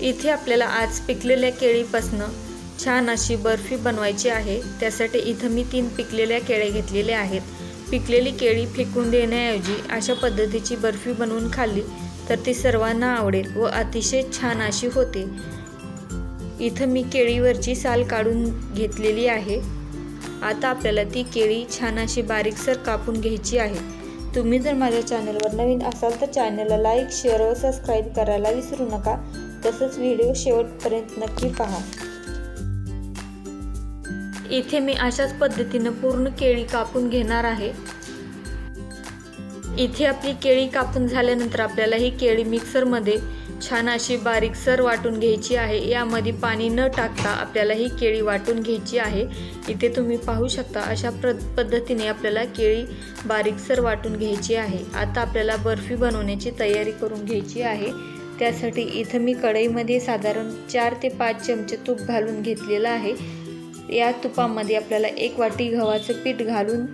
इथे आपल्याला आज पिकलेल्या केळीपासून छान अशी बर्फी बनवायची आहे। त्यासाठी इथे मी 3 पिकलेल्या केळी घेतलेले आहेत। पिकलेली केळी फेकून देण्याऐवजी अशा पद्धतीची बर्फी बनवून खाल्ली तर ती सर्वांना आवडेल व अतिशय छान अशी होते। इथे मी केळीवरची साल काढून घेतलेली आहे। आता आपल्याला ती केळी छान अशी बारीकसर कापून घ्यायची आहे। तुम्ही जर माझ्या चॅनलवर नवीन असाल तर चॅनलला लाईक, शेअर व सबस्क्राइब करायला विसरू नका। तसंच व्हिडिओ शेवटपर्यंत नक्की पहा। इथे मी अशाच पद्धतीने पूर्ण केळी कापून घेणार आहे। इथे आपली केळी कापून झाल्यानंतर आपल्याला ही केळी मिक्सर मध्ये छान अशी बारीकसर वाटून घ्यायची आहे। यामध्ये पाणी न टाकता आपल्याला ही केळी वाटून घ्यायची आहे। इथे तुम्ही पाहू शकता अशा पद्धतीने आपल्याला केळी बारीकसर वाटून घ्यायची आहे। आता आपल्याला बर्फी बनवण्याची तयारी करून घ्यायची आहे। त्यासाठी इथे मी कढईमध्ये साधारण 4 ते 5 चमचे तूप घालून घेतलेला आहे। या तुपामध्ये आपल्याला 1 वाटी गव्हाचं पीठ घालून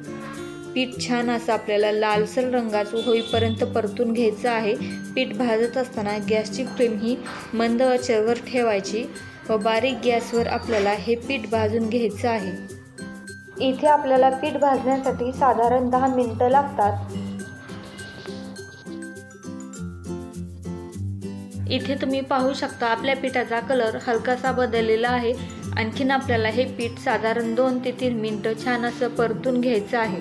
पीठ छान असं आपल्याला लालसर रंगाचं होईपर्यंत परतून घ्यायचं आहे। पीठ भाजत असताना गॅसची फ्लेम ही मंद आचेवर ठेवायची व बारीक गॅसवर आपल्याला हे पीठ भाजून घ्यायचं आहे। इथे आपल्याला पीठ भाजण्यासाठी साधारण 10 मिनिटं लागतात। इथे तुम्ही पाहू शकता आपल्या पिठाचा कलर हलकासा बदललेला आहे। आणखीन आपल्याला हे पीठ साधारण 2 ते 3 मिनिटं छान असं परतून घ्यायचं आहे।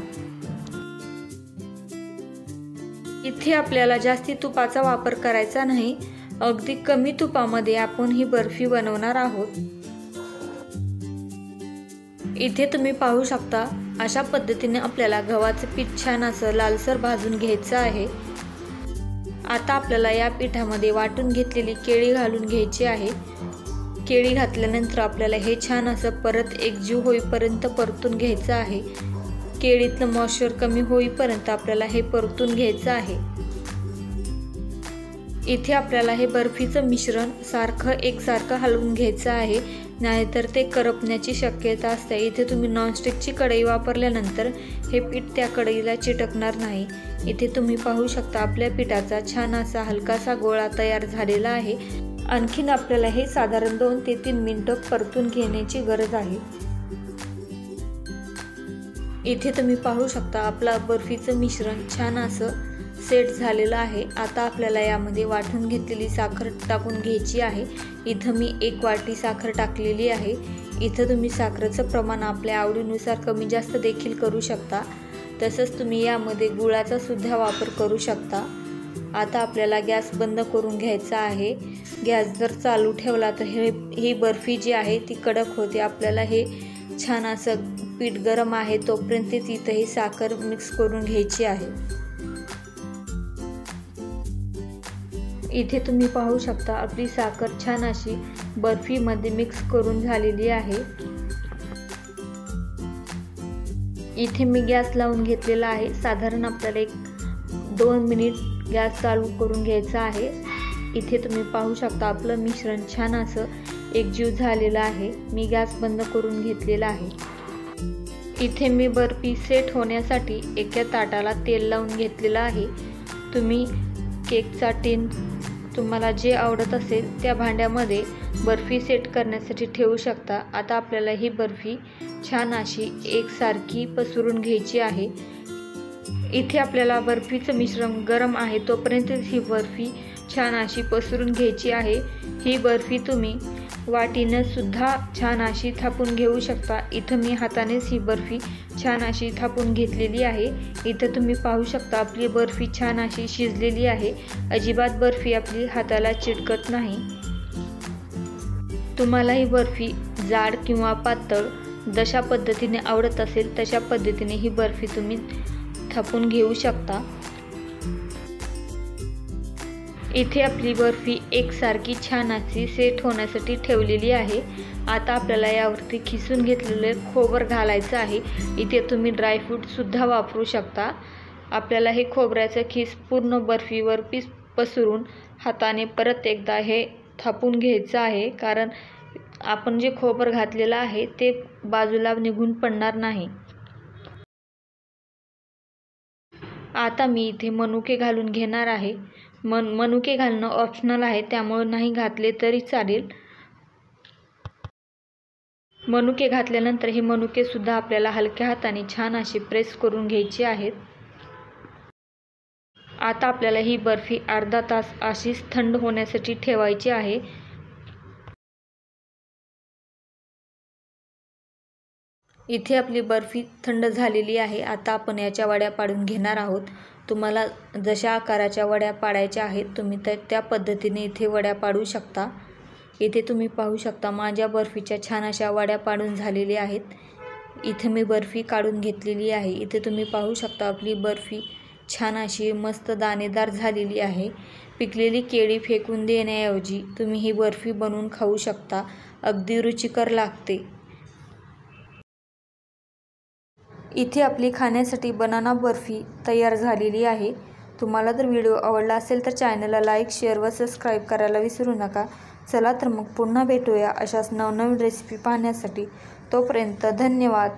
इथे आपल्याला जास्ती तुपाचा वापर करायचा नाही, अगदी कमी तुपामध्ये आपण ही बर्फी बनवणार आहोत। इथे तुम्ही पाहू शकता अशा पद्धतीने आपल्याला गव्हाचे पीठ छान असं लालसर भाजून घ्यायचं आहे। आता आपल्याला या पिठामध्ये वाटून घेतलेली केळी घालून घ्यायची आहे। केळी घातल्यानंतर आपल्याला हे छान असं परत एकजीव होईपर्यंत परतून घ्यायचं आहे। केळीतलं मॉइश्चर कमी होईपर्यंत आपल्याला हे परतून घ्यायचं आहे। इथे आपल्याला हे बर्फीचं मिश्रण एकसारखं हलवून घ्यायचं आहे, नाहीतर ते करपण्याची शक्यता असते। इथे तुम्ही नॉनस्टिकची कढई वापरल्यानंतर हे पीठ त्या कढईला चिटकणार नाही। इथे तुम्ही पाहू शकता आपल्या पिठाचा छान असा हलकासा गोळा तयार झालेला आहे। आणखीन आपल्याला हे साधारण 2 ते 3 मिनिटं परतून घेण्याची गरज आहे। इथे तुम्ही पाहू शकता आपला बर्फीचं मिश्रण छान असं सेट झालेलं आहे। आता आपल्याला यामध्ये वाटून घेतलेली साखर टाकून घ्यायची आहे। इथं मी 1 वाटी साखर टाकलेली आहे। इथं तुम्ही साखरेचं प्रमाण आपल्या आवडीनुसार कमी जास्त देखील करू शकता। तसंच तुम्ही यामध्ये गुळाचा सुद्धा वापर करू शकता। आता आपल्याला गॅस बंद करून घ्यायचा आहे। गॅस जर चालू ठेवला तर ही बर्फी जी आहे ती कडक होते। आपल्याला हे छान असं पीठ गरम आहे तोपर्यंत तिथे ही साखर मिक्स करून घ्यायची आहे। इथे तुम्ही पाहू शकता आपली साखर छान अशी बर्फीमध्ये मिक्स करून झालेली आहे। इथे मी गॅस लावून घेतलेला आहे। साधारण आपल्याला 2 मिनिट गॅस चालू करून घ्यायचा आहे। इथे तुम्ही पाहू शकता आपलं मिश्रण छान असं एकजीव झालेलं आहे। मी गॅस बंद करून घेतलेला आहे। इथे मी बर्फी सेट होण्यासाठी एका ताटाला तेल लावून घेतलेलं आहे। तुम्ही केकचा टिन तुम्हाला जे आवडत असेल त्या भांड्यामध्ये बर्फी सेट करण्यासाठी ठेवू शकता। आता आपल्याला ही बर्फी छान अशी एकसारखी पसरून घ्यायची आहे। इथे आपल्याला बर्फीचं मिश्रण गरम आहे तोपर्यंत ही बर्फी छान अशी पसरून घ्यायची आहे। ही बर्फी तुम्ही वाटीने सुद्धा छान अशी थापून घेऊ शकता। इथं मी हातानेच ही बर्फी छान अशी थापून घेतलेली आहे। इथं तुम्ही पाहू शकता आपली बर्फी छान अशी शिजलेली आहे। अजिबात बर्फी आपली हाताला चिटकत नाही। तुम्हाला ही बर्फी जाड किंवा पातळ जशा पद्धतीने आवडत असेल तशा पद्धतीने ही बर्फी तुम्ही थापून घेऊ शकता। इथे आपली बर्फी एकसारखी छान अशी सेट होण्यासाठी ठेवलेली आहे। आता आपल्याला यावरती खिसून घेतलेले खोबर घालायचं आहे। इथे तुम्ही ड्रायफ्रूट सुद्धा वापरू शकता। आपल्याला हे खोबऱ्याचं खीस पूर्ण बर्फीवर पसरून हाताने परत एकदा हे थापून घ्यायचं आहे, कारण आपण जे खोबर घातलेलं आहे ते बाजूला निघून पडणार नाही। आता मी इथे मनुके घालून घेणार आहे। मनुके घालणं ऑप्शनल आहे, त्यामुळे नाही घातले तरी चालेल। मनुके घातल्यानंतर हे मनुके सुद्धा आपल्याला हलक्या हाताने छान अशी प्रेस करून घ्यायची आहेत। आता आपल्याला ही बर्फी अर्धा तास अशीच थंड होण्यासाठी ठेवायची आहे। इथे आपली बर्फी थंड झालेली आहे। आता आपण याच्या वड्या पाडून घेणार आहोत। तुम्हाला जशा आकाराच्या वड्या पाडायच्या आहेत तुम्ही त्या पद्धतीने इथे वड्या पाडू शकता। इथे तुम्ही पाहू शकता माझ्या बर्फीच्या छान अशा वड्या पाडून झालेल्या आहेत। इथे मी बर्फी काढून घेतलेली आहे। इथे तुम्ही पाहू शकता आपली बर्फी छान अशी मस्त दाणेदार झालेली आहे। पिकलेली केळी फेकून देण्याऐवजी तुम्ही ही बर्फी बनवून खाऊ शकता, अगदी रुचिकर लागते। इथे आपली खाण्यासाठी बनाना बर्फी तयार झालेली आहे। तुम्हाला जर व्हिडिओ आवडला असेल तर चॅनलला लाईक, शेअर व सबस्क्राईब करायला विसरू नका। चला तर मग पुन्हा भेटूया अशाच नवनवीन रेसिपी पाहण्यासाठी। तोपर्यंत धन्यवाद।